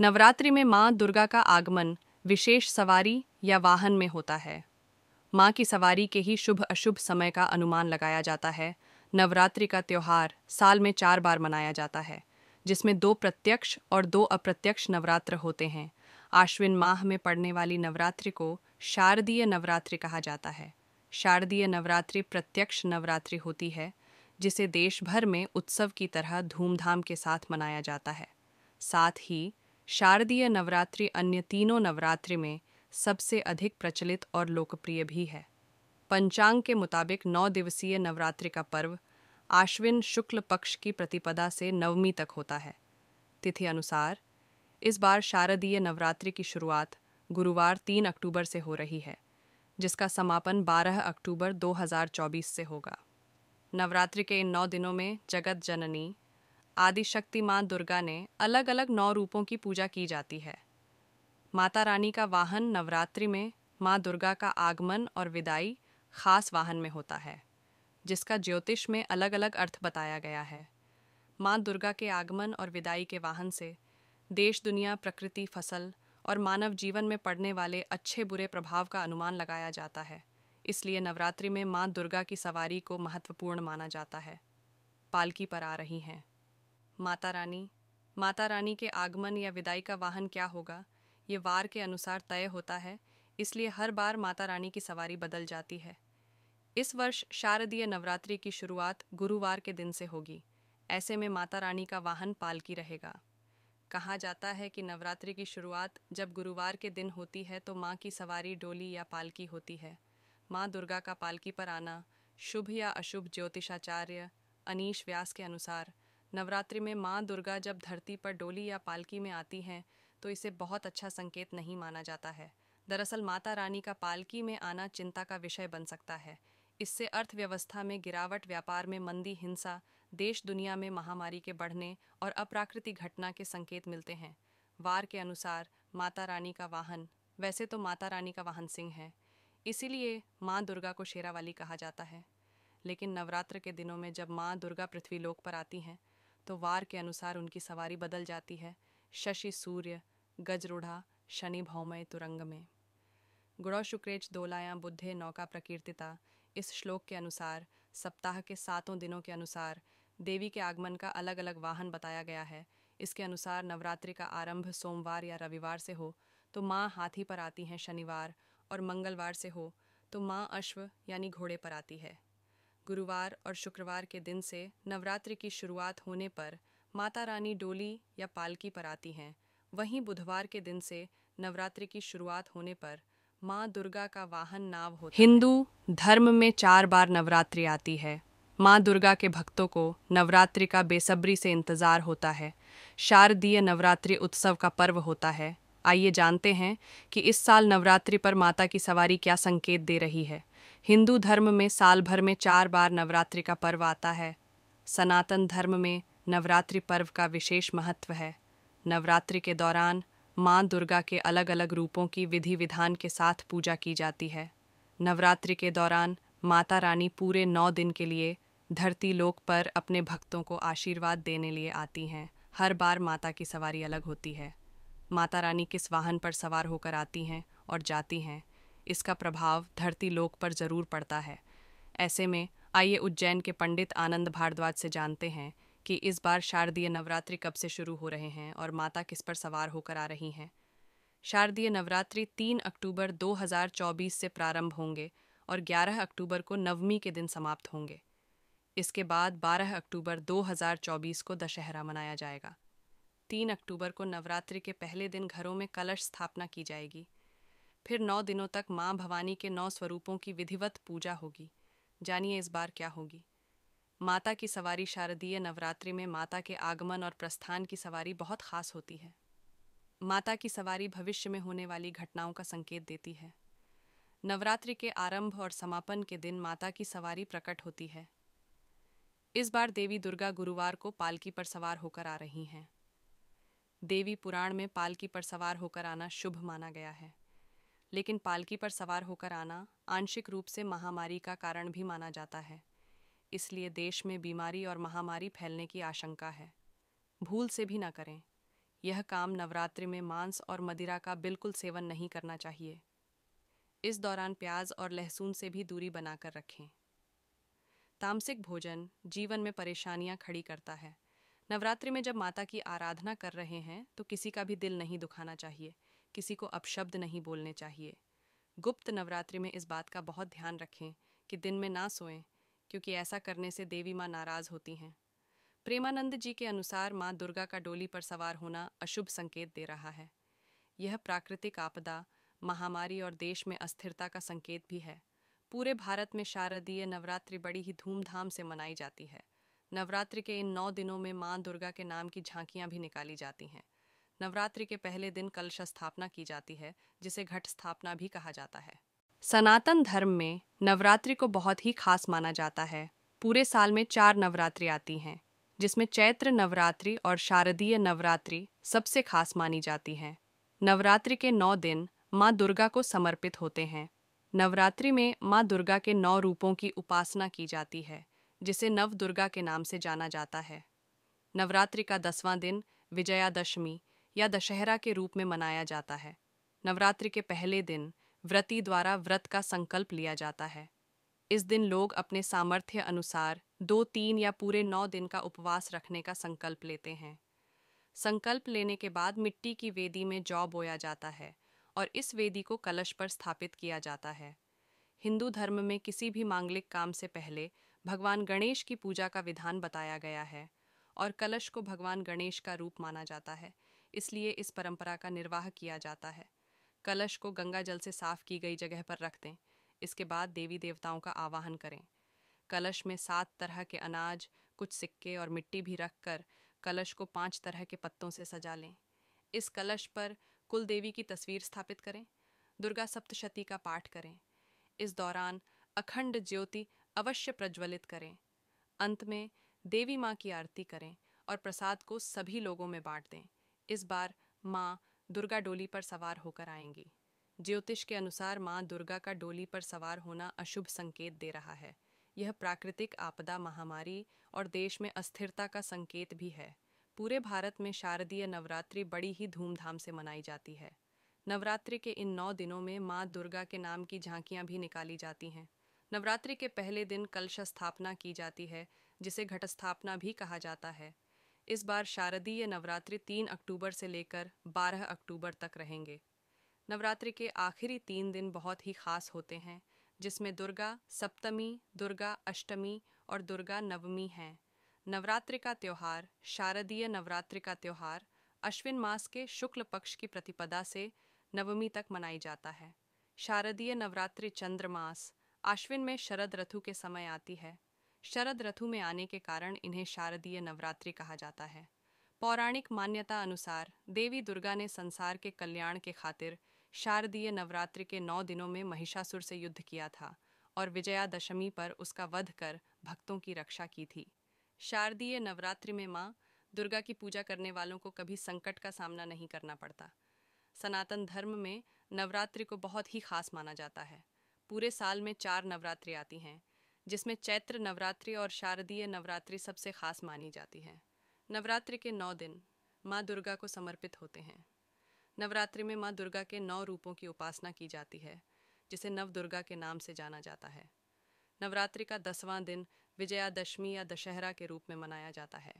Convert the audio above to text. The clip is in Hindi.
नवरात्रि में माँ दुर्गा का आगमन विशेष सवारी या वाहन में होता है। माँ की सवारी के ही शुभ अशुभ समय का अनुमान लगाया जाता है। नवरात्रि का त्योहार साल में 4 बार मनाया जाता है, जिसमें 2 प्रत्यक्ष और 2 अप्रत्यक्ष नवरात्र होते हैं। आश्विन माह में पड़ने वाली नवरात्रि को शारदीय नवरात्रि कहा जाता है। शारदीय नवरात्रि प्रत्यक्ष नवरात्रि होती है, जिसे देश भर में उत्सव की तरह धूमधाम के साथ मनाया जाता है। साथ ही शारदीय नवरात्रि अन्य तीनों नवरात्रि में सबसे अधिक प्रचलित और लोकप्रिय भी है। पंचांग के मुताबिक 9 दिवसीय नवरात्रि का पर्व आश्विन शुक्ल पक्ष की प्रतिपदा से नवमी तक होता है। तिथि अनुसार इस बार शारदीय नवरात्रि की शुरुआत गुरुवार 3 अक्टूबर से हो रही है, जिसका समापन 12 अक्टूबर 2024 से होगा। नवरात्रि के इन 9 दिनों में जगत जननी आदिशक्ति माँ दुर्गा ने अलग अलग 9 रूपों की पूजा की जाती है। माता रानी का वाहन नवरात्रि में माँ दुर्गा का आगमन और विदाई खास वाहन में होता है, जिसका ज्योतिष में अलग अलग अर्थ बताया गया है। माँ दुर्गा के आगमन और विदाई के वाहन से देश दुनिया, प्रकृति, फसल और मानव जीवन में पड़ने वाले अच्छे बुरे प्रभाव का अनुमान लगाया जाता है। इसलिए नवरात्रि में माँ दुर्गा की सवारी को महत्वपूर्ण माना जाता है। पालकी पर आ रही हैं माता रानी के आगमन या विदाई का वाहन क्या होगा, ये वार के अनुसार तय होता है। इसलिए हर बार माता रानी की सवारी बदल जाती है। इस वर्ष शारदीय नवरात्रि की शुरुआत गुरुवार के दिन से होगी। ऐसे में माता रानी का वाहन पालकी रहेगा। कहा जाता है कि नवरात्रि की शुरुआत जब गुरुवार के दिन होती है तो माँ की सवारी डोली या पालकी होती है। माँ दुर्गा का पालकी पर आना शुभ या अशुभ ज्योतिषाचार्य अनीश व्यास के अनुसार नवरात्रि में माँ दुर्गा जब धरती पर डोली या पालकी में आती हैं तो इसे बहुत अच्छा संकेत नहीं माना जाता है। दरअसल माता रानी का पालकी में आना चिंता का विषय बन सकता है। इससे अर्थव्यवस्था में गिरावट, व्यापार में मंदी, हिंसा, देश दुनिया में महामारी के बढ़ने और अप्राकृतिक घटना के संकेत मिलते हैं। वार के अनुसार माता रानी का वाहन, वैसे तो माता रानी का वाहन सिंह है, इसीलिए माँ दुर्गा को शेरावाली कहा जाता है। लेकिन नवरात्र के दिनों में जब माँ दुर्गा पृथ्वीलोक पर आती हैं तो वार के अनुसार उनकी सवारी बदल जाती है। शशि सूर्य गजरूढ़ा शनि भौमय तुरंग में गुणौ शुक्रेच दोलायां बुद्धे नौका प्रकीर्तिता। इस श्लोक के अनुसार सप्ताह के 7 दिनों के अनुसार देवी के आगमन का अलग अलग वाहन बताया गया है। इसके अनुसार नवरात्रि का आरंभ सोमवार या रविवार से हो तो माँ हाथी पर आती हैं शनिवार, और मंगलवार से हो तो माँ अश्व यानी घोड़े पर आती है। गुरुवार और शुक्रवार के दिन से नवरात्रि की शुरुआत होने पर माता रानी डोली या पालकी पर आती हैं। वहीं बुधवार के दिन से नवरात्रि की शुरुआत होने पर माँ दुर्गा का वाहन नाव होता है। हिंदू धर्म में 4 बार नवरात्रि आती है। माँ दुर्गा के भक्तों को नवरात्रि का बेसब्री से इंतजार होता है। शारदीय नवरात्रि उत्सव का पर्व होता है। आइए जानते हैं कि इस साल नवरात्रि पर माता की सवारी क्या संकेत दे रही है। हिंदू धर्म में साल भर में 4 बार नवरात्रि का पर्व आता है। सनातन धर्म में नवरात्रि पर्व का विशेष महत्व है। नवरात्रि के दौरान माँ दुर्गा के अलग अलग रूपों की विधि विधान के साथ पूजा की जाती है। नवरात्रि के दौरान माता रानी पूरे 9 दिन के लिए धरती लोक पर अपने भक्तों को आशीर्वाद देने लिए आती हैं। हर बार माता की सवारी अलग होती है। माता रानी किस वाहन पर सवार होकर आती हैं और जाती हैं, इसका प्रभाव धरती लोक पर जरूर पड़ता है। ऐसे में आइए उज्जैन के पंडित आनंद भारद्वाज से जानते हैं कि इस बार शारदीय नवरात्रि कब से शुरू हो रहे हैं और माता किस पर सवार होकर आ रही हैं। शारदीय नवरात्रि 3 अक्टूबर 2024 से प्रारंभ होंगे और 11 अक्टूबर को नवमी के दिन समाप्त होंगे। इसके बाद 12 अक्टूबर 2024 को दशहरा मनाया जाएगा। 3 अक्टूबर को नवरात्रि के पहले दिन घरों में कलश स्थापना की जाएगी। फिर 9 दिनों तक माँ भवानी के 9 स्वरूपों की विधिवत पूजा होगी। जानिए इस बार क्या होगी। माता की सवारी शारदीय नवरात्रि में माता के आगमन और प्रस्थान की सवारी बहुत खास होती है। माता की सवारी भविष्य में होने वाली घटनाओं का संकेत देती है। नवरात्रि के आरंभ और समापन के दिन माता की सवारी प्रकट होती है। इस बार देवी दुर्गा गुरुवार को पालकी पर सवार होकर आ रही हैं। देवी पुराण में पालकी पर सवार होकर आना शुभ माना गया है, लेकिन पालकी पर सवार होकर आना आंशिक रूप से महामारी का कारण भी माना जाता है। इसलिए देश में बीमारी और महामारी फैलने की आशंका है। भूल से भी न करें। यह काम नवरात्रि में मांस और मदिरा का बिल्कुल सेवन नहीं करना चाहिए। इस दौरान प्याज और लहसुन से भी दूरी बनाकर रखें। तामसिक भोजन जीवन में परेशानियां खड़ी करता है। नवरात्रि में जब माता की आराधना कर रहे हैं तो किसी का भी दिल नहीं दुखाना चाहिए, किसी को अपशब्द नहीं बोलने चाहिए। गुप्त नवरात्रि में इस बात का बहुत ध्यान रखें कि दिन में ना सोएं, क्योंकि ऐसा करने से देवी माँ नाराज होती हैं। प्रेमानंद जी के अनुसार माँ दुर्गा का डोली पर सवार होना अशुभ संकेत दे रहा है। यह प्राकृतिक आपदा, महामारी और देश में अस्थिरता का संकेत भी है। पूरे भारत में शारदीय नवरात्रि बड़ी ही धूमधाम से मनाई जाती है। नवरात्रि के इन 9 दिनों में माँ दुर्गा के नाम की झांकियाँ भी निकाली जाती हैं। नवरात्रि के पहले दिन कलश स्थापना की जाती है, जिसे घट स्थापना भी कहा जाता है। सनातन धर्म में नवरात्रि को बहुत ही खास माना जाता है। पूरे साल में 4 नवरात्रि आती हैं, जिसमें चैत्र नवरात्रि और शारदीय नवरात्रि सबसे खास मानी जाती हैं। नवरात्रि के 9 दिन माँ दुर्गा को समर्पित होते हैं। नवरात्रि में माँ दुर्गा के 9 रूपों की उपासना की जाती है, जिसे नव दुर्गा के नाम से जाना जाता है। नवरात्रि का 10वां दिन विजयादशमी या दशहरा के रूप में मनाया जाता है। नवरात्रि के पहले दिन व्रती द्वारा व्रत का संकल्प लिया जाता है। इस दिन लोग अपने सामर्थ्य अनुसार 2, 3 या पूरे 9 दिन का उपवास रखने का संकल्प लेते हैं। संकल्प लेने के बाद मिट्टी की वेदी में जौ बोया जाता है और इस वेदी को कलश पर स्थापित किया जाता है। हिंदू धर्म में किसी भी मांगलिक काम से पहले भगवान गणेश की पूजा का विधान बताया गया है और कलश को भगवान गणेश का रूप माना जाता है, इसलिए इस परंपरा का निर्वाह किया जाता है। कलश को गंगा जल से साफ की गई जगह पर रख दें। इसके बाद देवी देवताओं का आवाहन करें। कलश में 7 तरह के अनाज, कुछ सिक्के और मिट्टी भी रखकर कलश को 5 तरह के पत्तों से सजा लें। इस कलश पर कुल देवी की तस्वीर स्थापित करें। दुर्गा सप्तशती का पाठ करें। इस दौरान अखंड ज्योति अवश्य प्रज्वलित करें। अंत में देवी माँ की आरती करें और प्रसाद को सभी लोगों में बांट दें। इस बार माँ दुर्गा डोली पर सवार होकर आएंगी। ज्योतिष के अनुसार माँ दुर्गा का डोली पर सवार होना अशुभ संकेत दे रहा है। यह प्राकृतिक आपदा, महामारी और देश में अस्थिरता का संकेत भी है। पूरे भारत में शारदीय नवरात्रि बड़ी ही धूमधाम से मनाई जाती है। नवरात्रि के इन 9 दिनों में माँ दुर्गा के नाम की झांकियाँ भी निकाली जाती हैं। नवरात्रि के पहले दिन कलश स्थापना की जाती है, जिसे घट स्थापना भी कहा जाता है। इस बार शारदीय नवरात्रि 3 अक्टूबर से लेकर 12 अक्टूबर तक रहेंगे। नवरात्रि के आखिरी 3 दिन बहुत ही खास होते हैं, जिसमें दुर्गा सप्तमी, दुर्गा अष्टमी और दुर्गा नवमी हैं। नवरात्रि का त्यौहार, शारदीय नवरात्रि का त्यौहार अश्विन मास के शुक्ल पक्ष की प्रतिपदा से नवमी तक मनाई जाता है। शारदीय नवरात्रि चंद्रमास आश्विन में शरद ऋतु के समय आती है। शरद ऋतु में आने के कारण इन्हें शारदीय नवरात्रि कहा जाता है। पौराणिक मान्यता अनुसार देवी दुर्गा ने संसार के कल्याण के खातिर शारदीय नवरात्रि के 9 दिनों में महिषासुर से युद्ध किया था और विजयादशमी पर उसका वध कर भक्तों की रक्षा की थी। शारदीय नवरात्रि में माँ दुर्गा की पूजा करने वालों को कभी संकट का सामना नहीं करना पड़ता। सनातन धर्म में नवरात्रि को बहुत ही खास माना जाता है। पूरे साल में 4 नवरात्रि आती हैं, जिसमें चैत्र नवरात्रि और शारदीय नवरात्रि सबसे खास मानी जाती है। नवरात्रि के 9 दिन माँ दुर्गा को समर्पित होते हैं। नवरात्रि में माँ दुर्गा के 9 रूपों की उपासना की जाती है, जिसे नव दुर्गा के नाम से जाना जाता है। नवरात्रि का 10वां दिन विजयादशमी या दशहरा के रूप में मनाया जाता है।